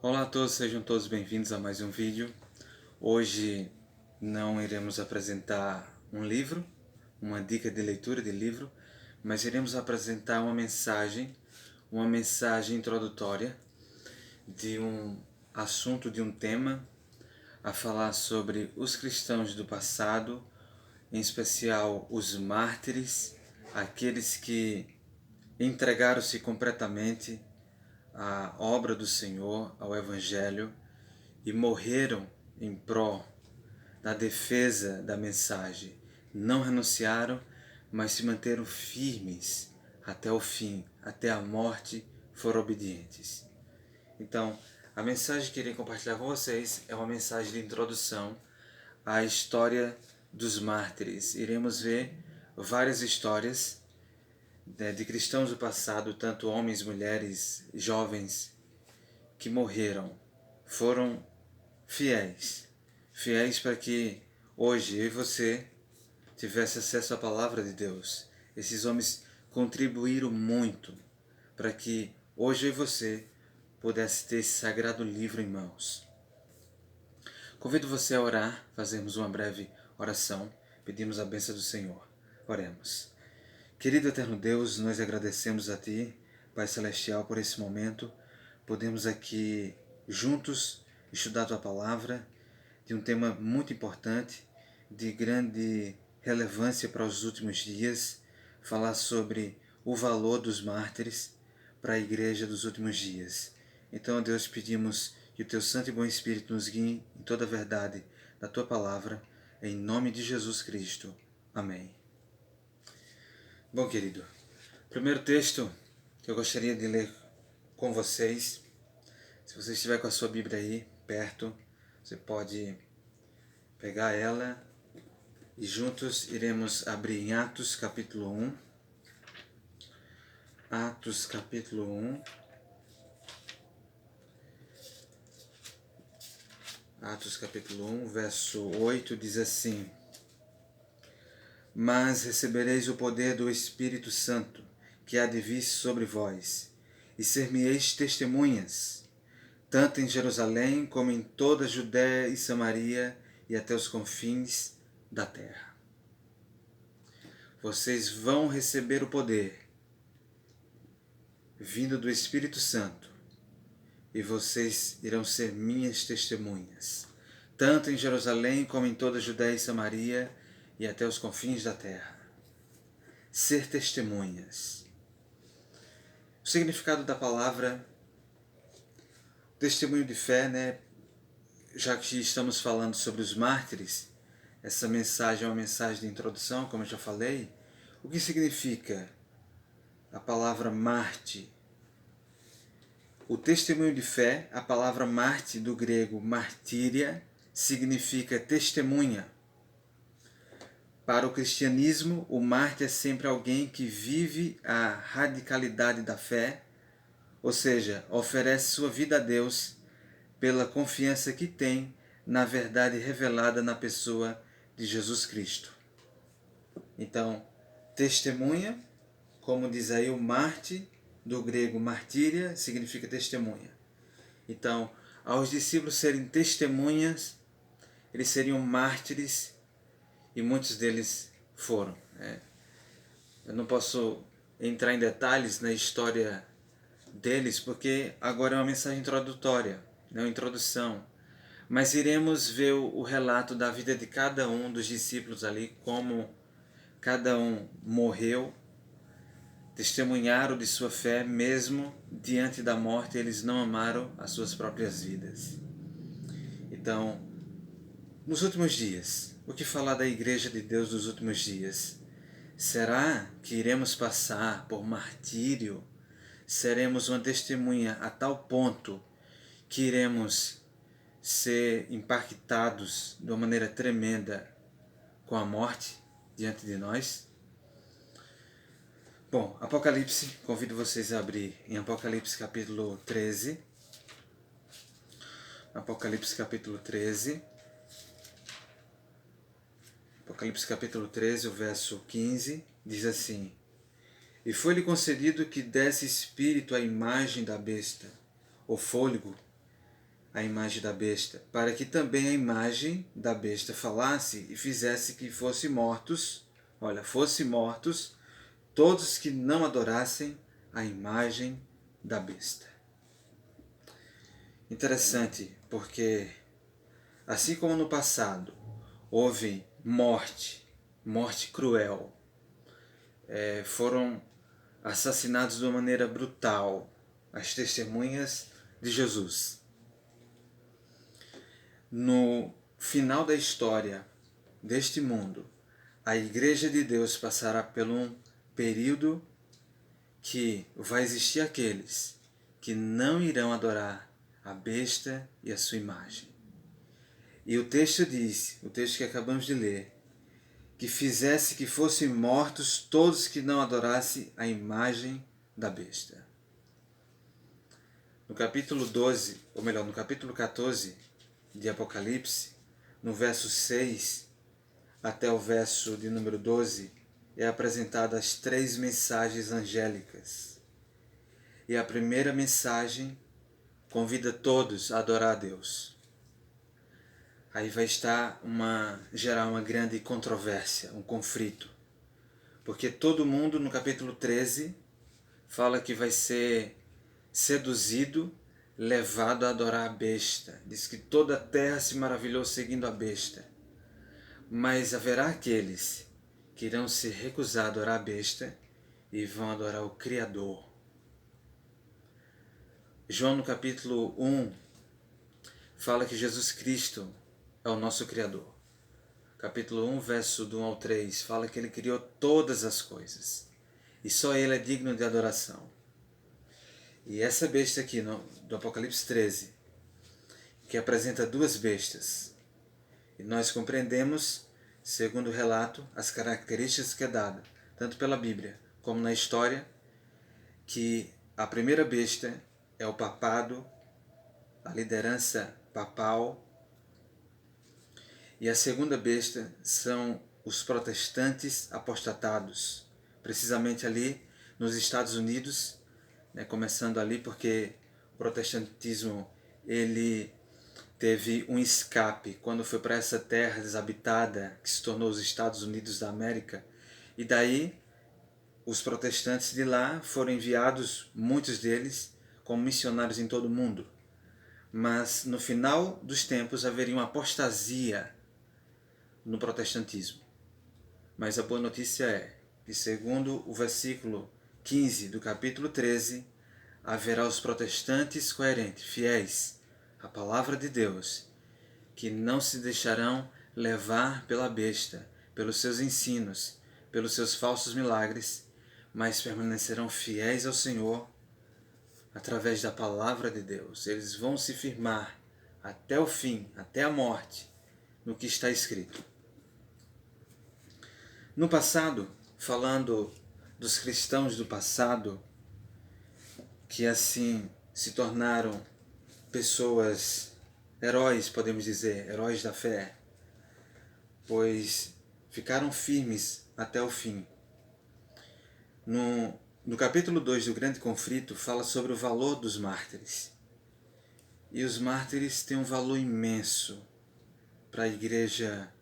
Olá a todos, sejam todos bem-vindos a mais um vídeo. Hoje não iremos apresentar um livro, uma dica de leitura de livro, mas iremos apresentar uma mensagem introdutória de um assunto, de um tema, a falar sobre os cristãos do passado, em especial os mártires, aqueles que entregaram-se completamente à obra do Senhor, ao Evangelho, e morreram em prol da defesa da mensagem. Não renunciaram, mas se manteram firmes até o fim, até a morte foram obedientes. Então, a mensagem que irei compartilhar com vocês é uma mensagem de introdução à história dos mártires. Iremos ver várias histórias de cristãos do passado, tanto homens, mulheres, jovens, que morreram, foram fiéis para que hoje eu e você tivesse acesso à palavra de Deus. Esses homens contribuíram muito para que hoje eu e você pudesse ter esse sagrado livro em mãos. Convido você a orar, fazermos uma breve oração, pedimos a bênção do Senhor. Oremos. Querido eterno Deus, nós agradecemos a Ti, Pai Celestial, por esse momento. Podemos aqui juntos estudar a Tua Palavra, de um tema muito importante, de grande relevância para os últimos dias, falar sobre o valor dos mártires para a igreja dos últimos dias. Então, Deus, pedimos que o Teu Santo e Bom Espírito nos guie em toda a verdade da Tua Palavra, em nome de Jesus Cristo. Amém. Bom, querido, o primeiro texto que eu gostaria de ler com vocês, se você estiver com a sua Bíblia aí perto, você pode pegar ela e juntos iremos abrir em Atos capítulo 1. Atos capítulo 1. Atos capítulo 1, verso 8 diz assim: Mas recebereis o poder do Espírito Santo, que há de vir sobre vós, e ser-me-eis testemunhas, tanto em Jerusalém como em toda a Judéia e Samaria e até os confins da terra. Vocês vão receber o poder vindo do Espírito Santo, e vocês irão ser minhas testemunhas, tanto em Jerusalém como em toda a Judéia e Samaria e até os confins da terra. Ser testemunhas. O significado da palavra testemunho de fé, né? Já que estamos falando sobre os mártires, essa mensagem é uma mensagem de introdução, como eu já falei. O que significa a palavra mártir? O testemunho de fé, a palavra mártir do grego martíria, significa testemunha. Para o cristianismo, o mártir é sempre alguém que vive a radicalidade da fé, ou seja, oferece sua vida a Deus pela confiança que tem na verdade revelada na pessoa de Jesus Cristo. Então, testemunha, como diz aí o mártir, do grego martíria, significa testemunha. Então, aos discípulos serem testemunhas, eles seriam mártires e muitos deles foram. Eu não posso entrar em detalhes na história deles, porque agora é uma mensagem introdutória, uma introdução. Mas iremos ver o relato da vida de cada um dos discípulos ali, como cada um morreu, testemunharam de sua fé, mesmo diante da morte, eles não amaram as suas próprias vidas. Então, nos últimos dias, o que falar da Igreja de Deus dos últimos dias? Será que iremos passar por martírio? Seremos uma testemunha a tal ponto que iremos ser impactados de uma maneira tremenda com a morte diante de nós? Bom, Apocalipse, convido vocês a abrir em Apocalipse capítulo 13. Apocalipse capítulo 13. Apocalipse capítulo 13, o verso 15, diz assim: E foi-lhe concedido que desse espírito à imagem da besta, o fôlego, a imagem da besta, para que também a imagem da besta falasse e fizesse que fossem mortos, fossem mortos todos que não adorassem a imagem da besta. Interessante, porque assim como no passado houve morte cruel, foram assassinados de uma maneira brutal as testemunhas de Jesus. No final da história deste mundo, a Igreja de Deus passará por um período que vai existir aqueles que não irão adorar a besta e a sua imagem. E o texto diz, o texto que acabamos de ler, que fizesse que fossem mortos todos que não adorassem a imagem da besta. No capítulo 12, ou melhor, no capítulo 14 de Apocalipse, no verso 6 até o verso de número 12, é apresentada as 3 mensagens angélicas. E a primeira mensagem convida todos a adorar a Deus. Aí vai gerar uma grande controvérsia, um conflito. Porque todo mundo no capítulo 13 fala que vai ser seduzido, levado a adorar a besta. Diz que toda a terra se maravilhou seguindo a besta. Mas haverá aqueles que irão se recusar a adorar a besta e vão adorar o Criador. João no capítulo 1 fala que Jesus Cristo é o nosso Criador. Capítulo 1, verso do 1 ao 3, fala que Ele criou todas as coisas. E só Ele é digno de adoração. E essa besta aqui, do Apocalipse 13, que apresenta 2 bestas. E nós compreendemos, segundo o relato, as características que é dada, tanto pela Bíblia como na história, que a primeira besta é o papado, a liderança papal, e a segunda besta são os protestantes apostatados, precisamente ali nos Estados Unidos, começando ali porque o protestantismo ele teve um escape quando foi para essa terra desabitada que se tornou os Estados Unidos da América, e daí os protestantes de lá foram enviados, muitos deles, como missionários em todo o mundo. Mas no final dos tempos haveria uma apostasia no protestantismo. Mas a boa notícia é que, segundo o versículo 15 do capítulo 13, haverá os protestantes coerentes, fiéis à palavra de Deus, que não se deixarão levar pela besta, pelos seus ensinos, pelos seus falsos milagres, mas permanecerão fiéis ao Senhor através da palavra de Deus. Eles vão se firmar até o fim, até a morte, no que está escrito. No passado, falando dos cristãos do passado, que assim se tornaram pessoas, heróis, podemos dizer, heróis da fé, pois ficaram firmes até o fim. No capítulo 2 do Grande Conflito, fala sobre o valor dos mártires. E os mártires têm um valor imenso para a igreja,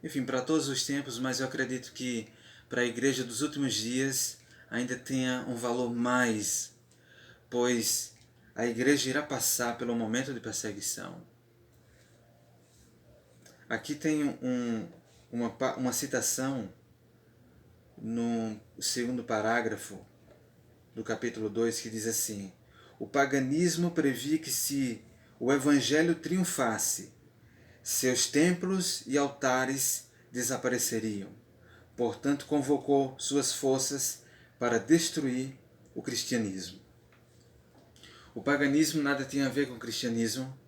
enfim, para todos os tempos, mas eu acredito que para a igreja dos últimos dias ainda tenha um valor mais, pois a igreja irá passar pelo momento de perseguição. Aqui tem uma citação no segundo parágrafo do capítulo 2 que diz assim: o paganismo previa que se o evangelho triunfasse, seus templos e altares desapareceriam. Portanto, convocou suas forças para destruir o cristianismo. O paganismo nada tinha a ver com o cristianismo,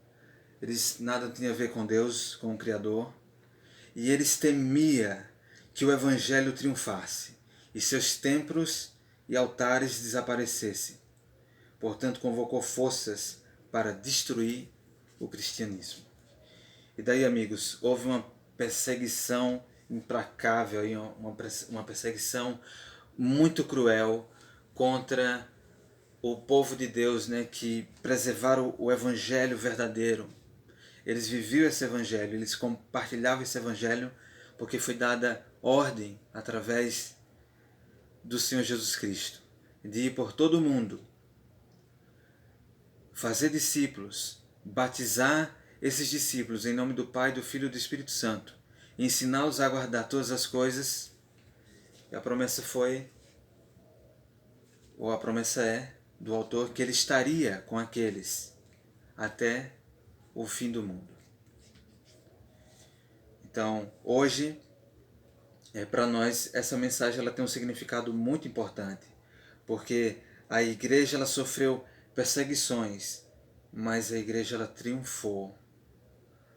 eles nada tinha a ver com Deus, com o Criador, e eles temiam que o evangelho triunfasse e seus templos e altares desaparecessem. Portanto, convocou forças para destruir o cristianismo. E daí, amigos, houve uma perseguição implacável, uma perseguição muito cruel contra o povo de Deus, né, que preservaram o evangelho verdadeiro. Eles viviam esse evangelho, eles compartilhavam esse evangelho porque foi dada ordem através do Senhor Jesus Cristo de ir por todo o mundo, fazer discípulos, batizar esses discípulos em nome do Pai, do Filho e do Espírito Santo, e ensiná-los a guardar todas as coisas. E a promessa foi, ou a promessa é, do autor, que ele estaria com aqueles até o fim do mundo. Então, hoje, para nós, essa mensagem ela tem um significado muito importante, porque a igreja ela sofreu perseguições, mas a igreja ela triunfou.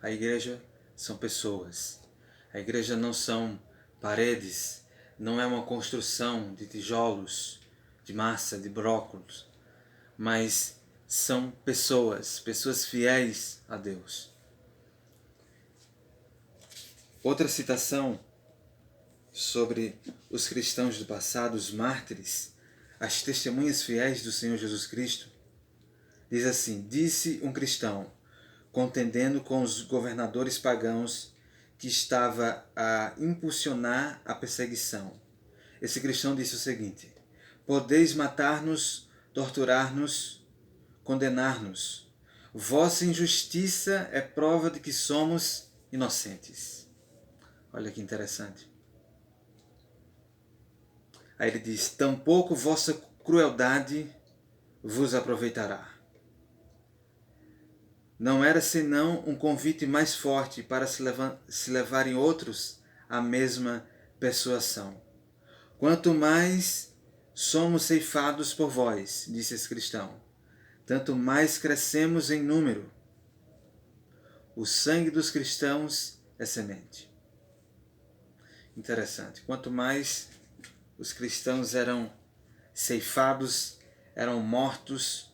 A igreja são pessoas. A igreja não são paredes, não é uma construção de tijolos, de massa, de brócolis, mas são pessoas, pessoas fiéis a Deus. Outra citação sobre os cristãos do passado, os mártires, as testemunhas fiéis do Senhor Jesus Cristo, diz assim: disse um cristão, contendendo com os governadores pagãos, que estava a impulsionar a perseguição. Esse cristão disse o seguinte: podeis matar-nos, torturar-nos, condenar-nos. Vossa injustiça é prova de que somos inocentes. Olha que interessante. Aí ele diz: tampouco vossa crueldade vos aproveitará. Não era senão um convite mais forte para se levarem outros à mesma persuasão. Quanto mais somos ceifados por vós, disse esse cristão, tanto mais crescemos em número. O sangue dos cristãos é semente. Interessante. Quanto mais os cristãos eram ceifados, eram mortos,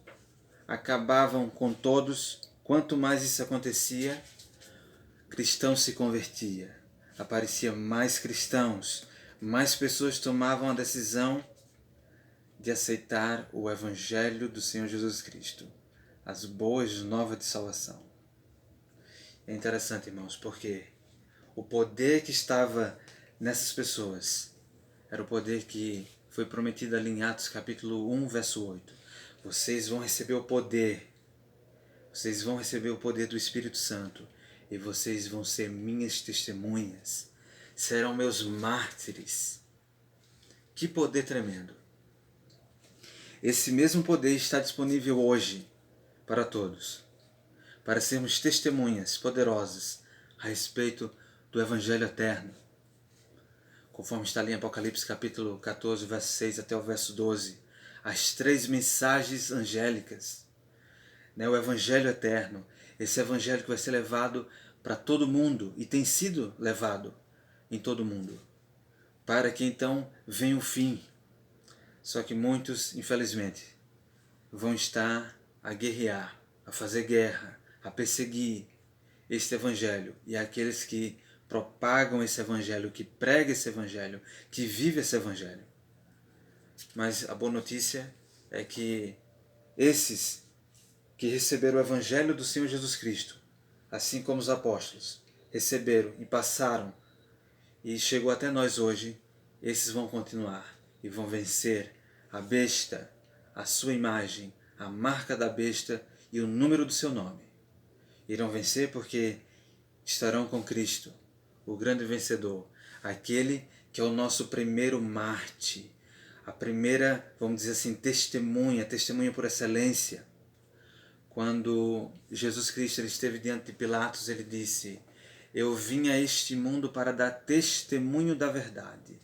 acabavam com todos, quanto mais isso acontecia, cristãos se convertia. Aparecia mais cristãos, mais pessoas tomavam a decisão de aceitar o Evangelho do Senhor Jesus Cristo, as boas novas de salvação. É interessante, irmãos, porque o poder que estava nessas pessoas era o poder que foi prometido ali em Atos capítulo 1, verso 8. Vocês vão receber o poder, vocês vão receber o poder do Espírito Santo e vocês vão ser minhas testemunhas, serão meus mártires. Que poder tremendo! Esse mesmo poder está disponível hoje para todos, para sermos testemunhas poderosas a respeito do Evangelho eterno, conforme está ali em Apocalipse capítulo 14, verso 6 até o verso 12, as 3 mensagens angélicas, né? O Evangelho eterno, esse Evangelho que vai ser levado para todo mundo e tem sido levado em todo mundo, para que então venha o fim. Só que muitos, infelizmente, vão estar a guerrear, a fazer guerra, a perseguir este Evangelho. E aqueles que propagam esse Evangelho, que pregam esse Evangelho, que vivem esse Evangelho. Mas a boa notícia é que esses que receberam o Evangelho do Senhor Jesus Cristo, assim como os apóstolos, receberam e passaram, e chegou até nós hoje, esses vão continuar e vão vencer a besta, a sua imagem, a marca da besta e o número do seu nome. Irão vencer porque estarão com Cristo, o grande vencedor, aquele que é o nosso primeiro Marte, a primeira, vamos dizer assim, testemunha por excelência. Quando Jesus Cristo ele esteve diante de Pilatos, ele disse: eu vim a este mundo para dar testemunho da verdade.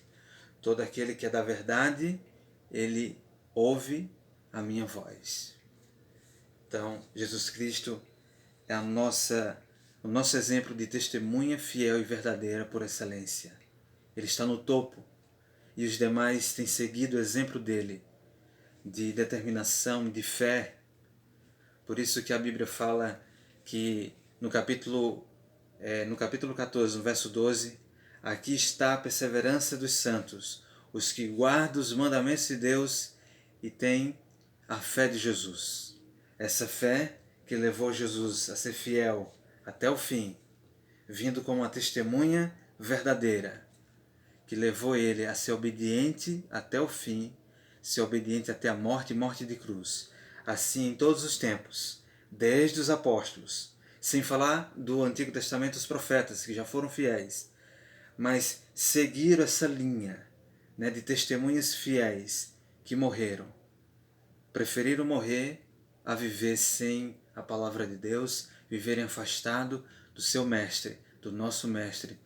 Todo aquele que é da verdade, ele ouve a minha voz. Então, Jesus Cristo é o nosso exemplo de testemunha fiel e verdadeira por excelência. Ele está no topo e os demais têm seguido o exemplo dele, de determinação, de fé. Por isso que a Bíblia fala que no capítulo 14, no verso 12, aqui está a perseverança dos santos, os que guardam os mandamentos de Deus e têm a fé de Jesus. Essa fé que levou Jesus a ser fiel até o fim, vindo como uma testemunha verdadeira, que levou ele a ser obediente até o fim, ser obediente até a morte e morte de cruz. Assim em todos os tempos, desde os apóstolos, sem falar do Antigo Testamento, os profetas, que já foram fiéis, mas seguiram essa linha, né, de testemunhas fiéis que morreram. Preferiram morrer a viver sem a palavra de Deus, viverem afastado do seu mestre, do nosso mestre,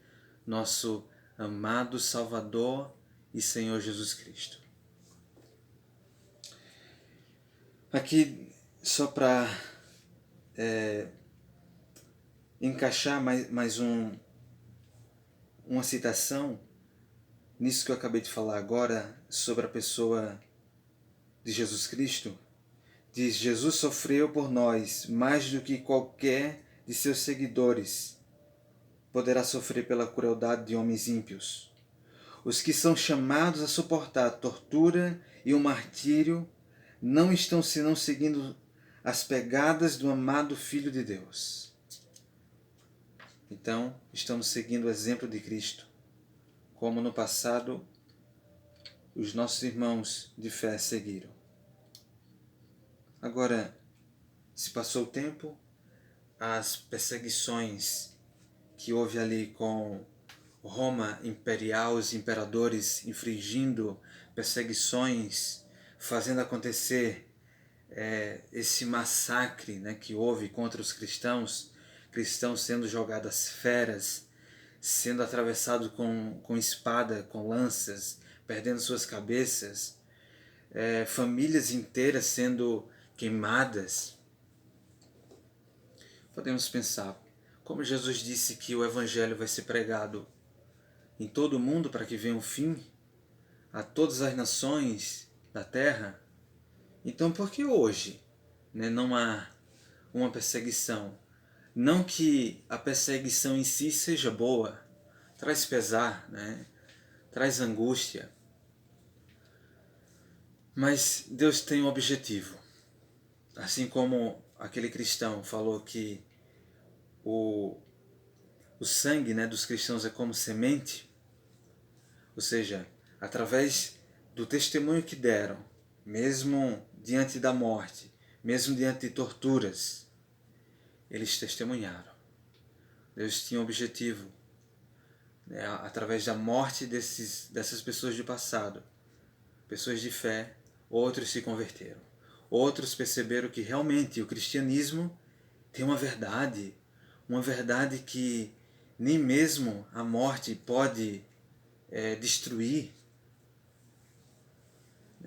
nosso amado Salvador e Senhor Jesus Cristo. Aqui, só para encaixar mais uma citação nisso que eu acabei de falar agora sobre a pessoa de Jesus Cristo, diz: Jesus sofreu por nós mais do que qualquer de seus seguidores poderá sofrer pela crueldade de homens ímpios. Os que são chamados a suportar a tortura e o martírio não estão senão seguindo as pegadas do amado Filho de Deus. Então, estamos seguindo o exemplo de Cristo, como no passado os nossos irmãos de fé seguiram. Agora, se passou o tempo, as perseguições que houve ali com Roma imperial, os imperadores infringindo perseguições, fazendo acontecer esse massacre, né, que houve contra os cristãos, cristãos sendo jogados às feras, sendo atravessados com espada, com lanças, perdendo suas cabeças, famílias inteiras sendo queimadas. Podemos pensar, como Jesus disse que o Evangelho vai ser pregado em todo o mundo para que venha um fim a todas as nações da terra, então por que hoje, né, não há uma perseguição? Não que a perseguição em si seja boa, traz pesar, né, traz angústia, mas Deus tem um objetivo. Assim como aquele cristão falou que o sangue, né, dos cristãos é como semente, ou seja, através do testemunho que deram, mesmo diante da morte, mesmo diante de torturas, eles testemunharam. Deus tinha um objetivo, né, através da morte dessas pessoas do passado, pessoas de fé, outros se converteram. Outros perceberam que realmente o cristianismo tem uma verdade que nem mesmo a morte pode destruir.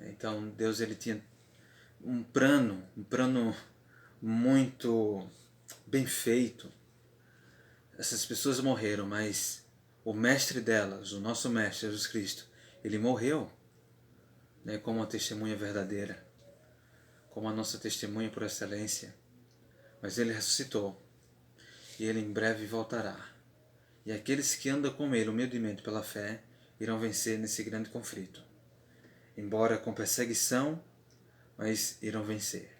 Então Deus ele tinha um plano muito bem feito. Essas pessoas morreram, mas o mestre delas, o nosso mestre Jesus Cristo, ele morreu, né, como uma testemunha verdadeira, como a nossa testemunha por excelência. Mas ele ressuscitou e ele em breve voltará. E aqueles que andam com ele humildemente pela fé irão vencer nesse grande conflito. Embora com perseguição, mas irão vencer.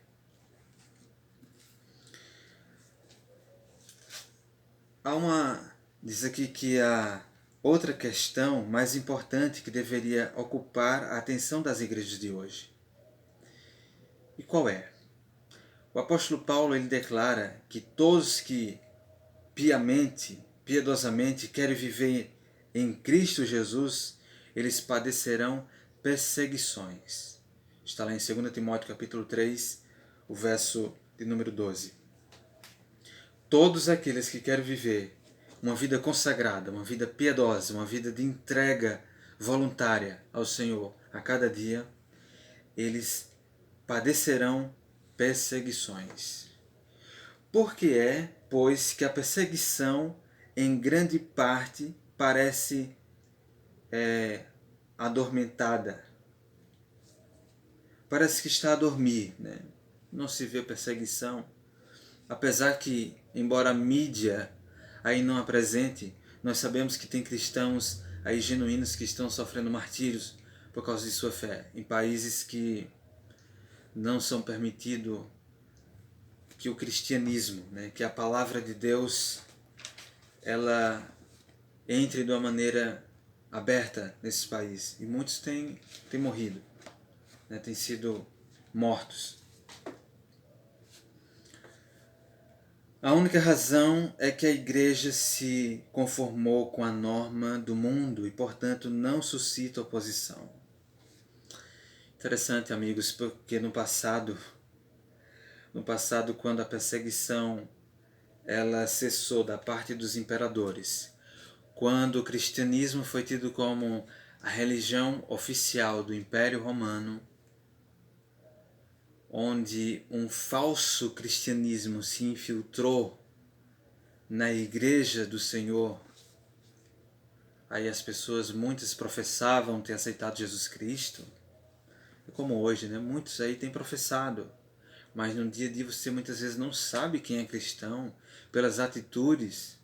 Diz aqui que a outra questão mais importante que deveria ocupar a atenção das igrejas de hoje. E qual é? O apóstolo Paulo ele declara que todos que piedosamente querem viver em Cristo Jesus, eles padecerão perseguições. Está lá em 2 Timóteo capítulo 3, o verso de número 12. Todos aqueles que querem viver uma vida consagrada, uma vida piedosa, uma vida de entrega voluntária ao Senhor a cada dia, eles padecerão perseguições. Por que é, pois, que a perseguição em grande parte parece adormentada? Parece que está a dormir, né? Não se vê perseguição. Apesar que, embora a mídia aí não apresente, nós sabemos que tem cristãos aí genuínos que estão sofrendo martírios por causa de sua fé, em países que não são permitidos que o cristianismo, né, que a palavra de Deus, ela entre de uma maneira aberta nesse país. E muitos têm morrido, né, têm sido mortos. A única razão é que a igreja se conformou com a norma do mundo e, portanto, não suscita oposição. Interessante, amigos, porque no passado, quando a perseguição ela cessou da parte dos imperadores, quando o cristianismo foi tido como a religião oficial do Império Romano, onde um falso cristianismo se infiltrou na igreja do Senhor, aí as pessoas, muitas professavam ter aceitado Jesus Cristo, como hoje, né? Muitos aí têm professado, mas no dia a dia você muitas vezes não sabe quem é cristão pelas atitudes.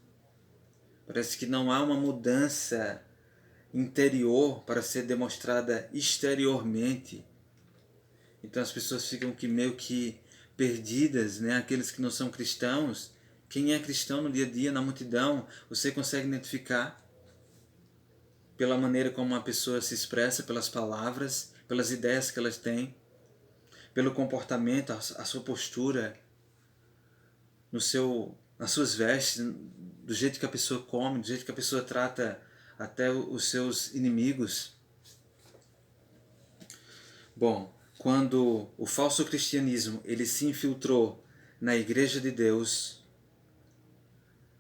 Parece que não há uma mudança interior para ser demonstrada exteriormente. Então as pessoas ficam meio que perdidas, né? Aqueles que não são cristãos. Quem é cristão no dia a dia, na multidão, você consegue identificar pela maneira como uma pessoa se expressa, pelas palavras, pelas ideias que elas têm, pelo comportamento, a sua postura, nas suas vestes, do jeito que a pessoa come, do jeito que a pessoa trata até os seus inimigos. Bom, quando o falso cristianismo ele se infiltrou na igreja de Deus,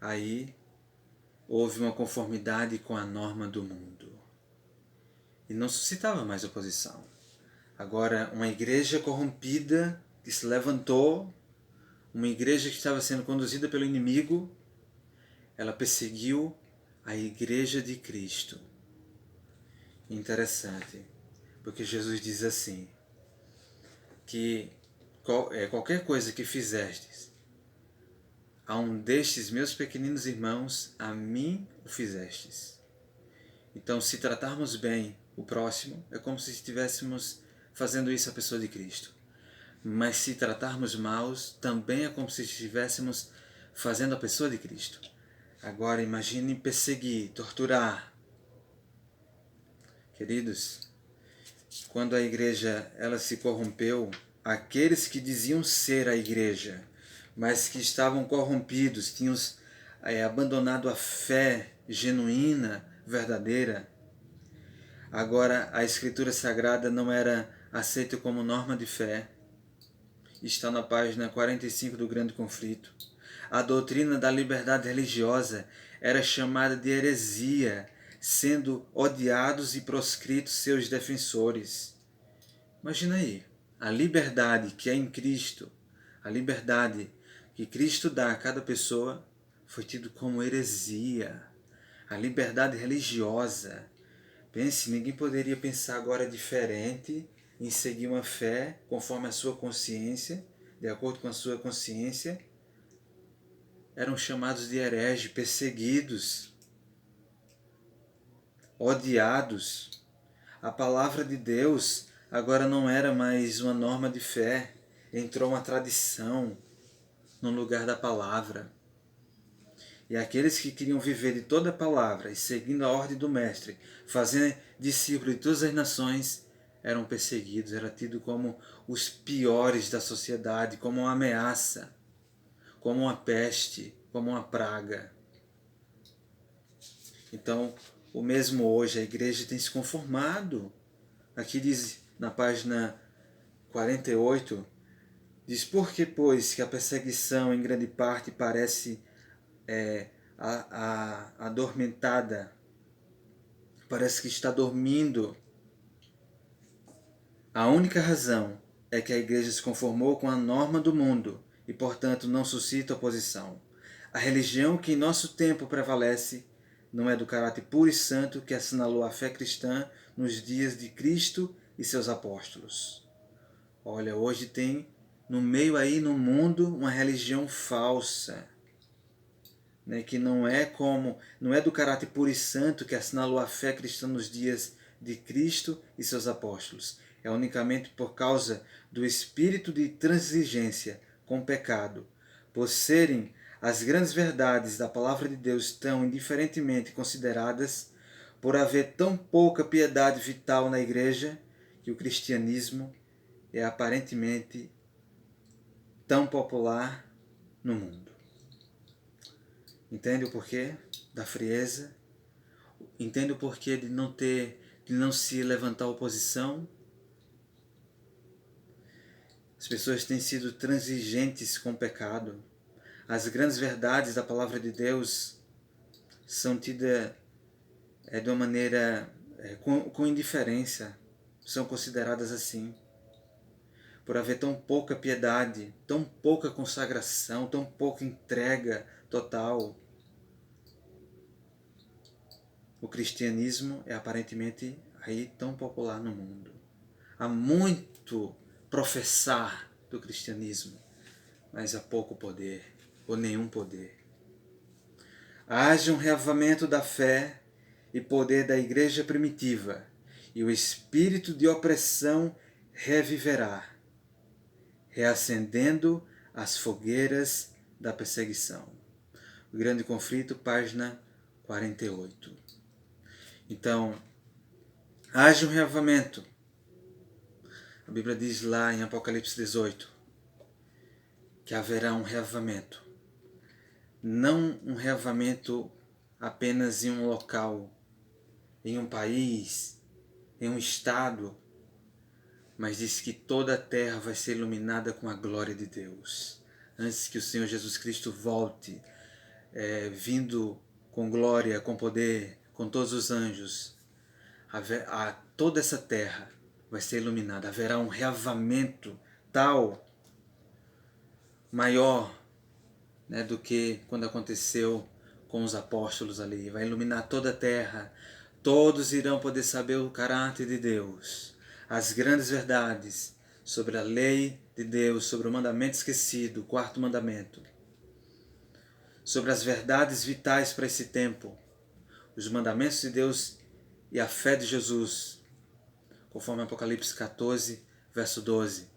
aí houve uma conformidade com a norma do mundo. E não suscitava mais oposição. Agora, uma igreja corrompida que se levantou, uma igreja que estava sendo conduzida pelo inimigo, ela perseguiu a igreja de Cristo. Interessante, porque Jesus diz assim, que qualquer coisa que fizestes a um destes meus pequeninos irmãos, a mim o fizestes. Então, se tratarmos bem o próximo, é como se estivéssemos fazendo isso à pessoa de Cristo. Mas se tratarmos mal, também é como se estivéssemos fazendo a pessoa de Cristo. Agora imagine perseguir, torturar. Queridos, quando a igreja ela se corrompeu, aqueles que diziam ser a igreja, mas que estavam corrompidos, tinham abandonado a fé genuína, verdadeira. Agora a Escritura Sagrada não era aceita como norma de fé. Está na página 45 do Grande Conflito. A doutrina da liberdade religiosa era chamada de heresia, sendo odiados e proscritos seus defensores. Imagina aí, a liberdade que é em Cristo, a liberdade que Cristo dá a cada pessoa, foi tido como heresia. A liberdade religiosa. Pense, ninguém poderia pensar agora diferente em seguir uma fé conforme a sua consciência, de acordo com a sua consciência. Eram chamados de hereges, perseguidos, odiados. A palavra de Deus agora não era mais uma norma de fé, entrou uma tradição no lugar da palavra. E aqueles que queriam viver de toda a palavra e seguindo a ordem do Mestre, fazendo discípulos de todas as nações, eram perseguidos, eram tidos como os piores da sociedade, como uma ameaça, como uma peste, como uma praga. Então, o mesmo hoje, a igreja tem se conformado. Aqui diz na página 48, diz, porque, pois, que a perseguição em grande parte parece adormentada, parece que está dormindo. A única razão é que a igreja se conformou com a norma do mundo e, portanto, não suscita oposição. A religião que em nosso tempo prevalece não é do caráter puro e santo que assinalou a fé cristã nos dias de Cristo e seus apóstolos. Olha, hoje tem no meio aí no mundo uma religião falsa, né, que não é do caráter puro e santo que assinalou a fé cristã nos dias de Cristo e seus apóstolos. é unicamente por causa do espírito de transigência com o pecado, por serem as grandes verdades da palavra de Deus tão indiferentemente consideradas, por haver tão pouca piedade vital na igreja, que o cristianismo é aparentemente tão popular no mundo. Entende o porquê da frieza? Entende o porquê de não se levantar oposição? As pessoas têm sido transigentes com o pecado. As grandes verdades da palavra de Deus são tidas de uma maneira com indiferença, são consideradas assim. Por haver tão pouca piedade, tão pouca consagração, tão pouca entrega total. O cristianismo é aparentemente aí tão popular no mundo. Há muito professar do cristianismo, mas há pouco poder, ou nenhum poder. Haja um reavivamento da fé e poder da igreja primitiva, e o espírito de opressão reviverá, reacendendo as fogueiras da perseguição. O Grande Conflito, página 48. Então, haja um reavivamento. A Bíblia diz lá em Apocalipse 18 que haverá um reavivamento. Não um reavivamento apenas em um local, em um país, em um estado, mas diz que toda a terra vai ser iluminada com a glória de Deus. Antes que o Senhor Jesus Cristo volte, vindo com glória, com poder, com todos os anjos, toda essa terra vai ser iluminada. Haverá um reavivamento tal, maior, né, do que quando aconteceu com os apóstolos ali. Vai iluminar toda a terra. Todos irão poder saber o caráter de Deus, as grandes verdades sobre a lei de Deus, sobre o mandamento esquecido, o quarto mandamento, sobre as verdades vitais para esse tempo, os mandamentos de Deus e a fé de Jesus, conforme Apocalipse 14, verso 12.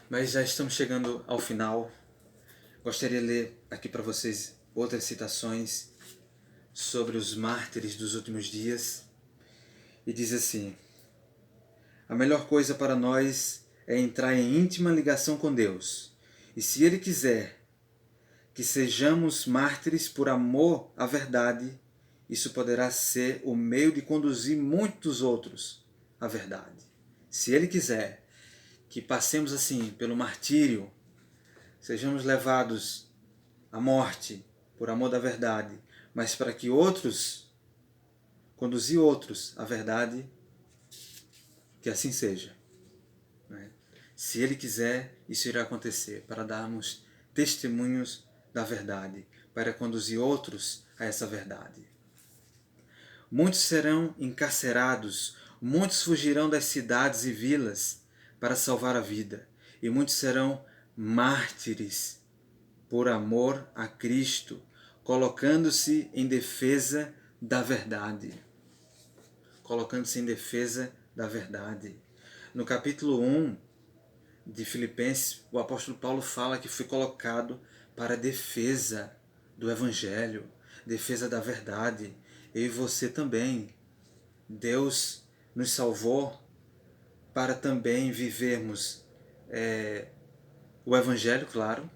Mas já estamos chegando ao final. Gostaria de ler aqui para vocês outras citações sobre os mártires dos últimos dias. E diz assim: a melhor coisa para nós é entrar em íntima ligação com Deus. E se Ele quiser que sejamos mártires por amor à verdade, isso poderá ser o meio de conduzir muitos outros à verdade. Se Ele quiser que passemos assim pelo martírio, sejamos levados à morte por amor da verdade, mas para que conduzir outros à verdade, que assim seja. Né? Se Ele quiser, isso irá acontecer, para darmos testemunhos da verdade, para conduzir outros a essa verdade. Muitos serão encarcerados, muitos fugirão das cidades e vilas para salvar a vida, e muitos serão mártires por amor a Cristo, colocando-se em defesa da verdade. Colocando-se em defesa da verdade. No capítulo 1 de Filipenses, o apóstolo Paulo fala que foi colocado para a defesa do Evangelho, defesa da verdade. Eu e você também. Deus nos salvou para também vivermos o Evangelho, claro,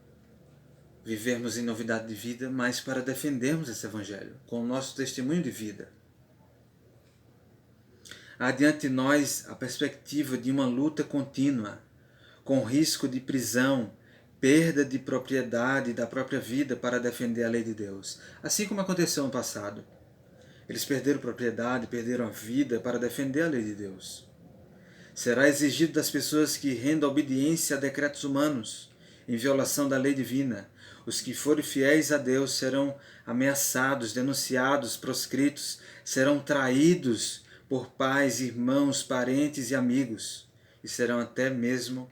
vivermos em novidade de vida, mas para defendermos esse Evangelho com o nosso testemunho de vida. Há diante de nós a perspectiva de uma luta contínua, com risco de prisão, perda de propriedade da própria vida para defender a lei de Deus. Assim como aconteceu no passado. Eles perderam propriedade, perderam a vida para defender a lei de Deus. Será exigido das pessoas que rendam obediência a decretos humanos, em violação da lei divina. Os que forem fiéis a Deus serão ameaçados, denunciados, proscritos, serão traídos por pais, irmãos, parentes e amigos, e serão até mesmo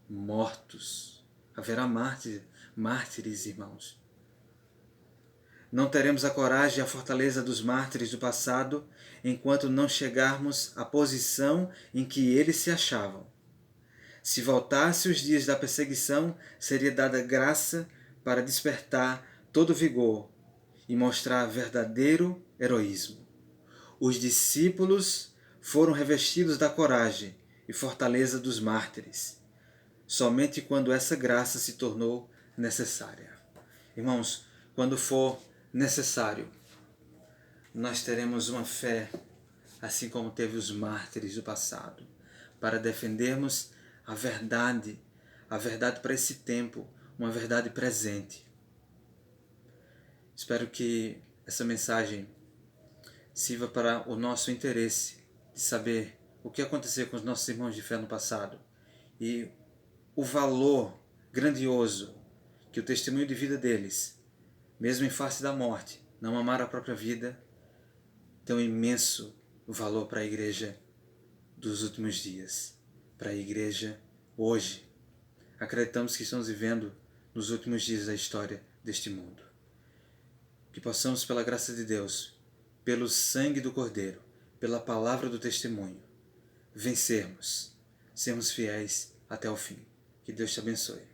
mortos. Haverá mártires, irmãos. Não teremos a coragem e a fortaleza dos mártires do passado enquanto não chegarmos à posição em que eles se achavam. Se voltasse os dias da perseguição, seria dada graça para despertar todo vigor e mostrar verdadeiro heroísmo. Os discípulos foram revestidos da coragem e fortaleza dos mártires, somente quando essa graça se tornou necessária. Irmãos, quando for necessário, nós teremos uma fé, assim como teve os mártires do passado, para defendermos a verdade para esse tempo, uma verdade presente. Espero que essa mensagem sirva para o nosso interesse de saber o que aconteceu com os nossos irmãos de fé no passado e o valor grandioso que o testemunho de vida deles, mesmo em face da morte, não amar a própria vida, tem um imenso valor para a igreja dos últimos dias, para a igreja hoje. Acreditamos que estamos vivendo nos últimos dias da história deste mundo. Que possamos, pela graça de Deus, pelo sangue do Cordeiro, pela palavra do testemunho, vencermos, sermos fiéis até o fim. Que Deus te abençoe.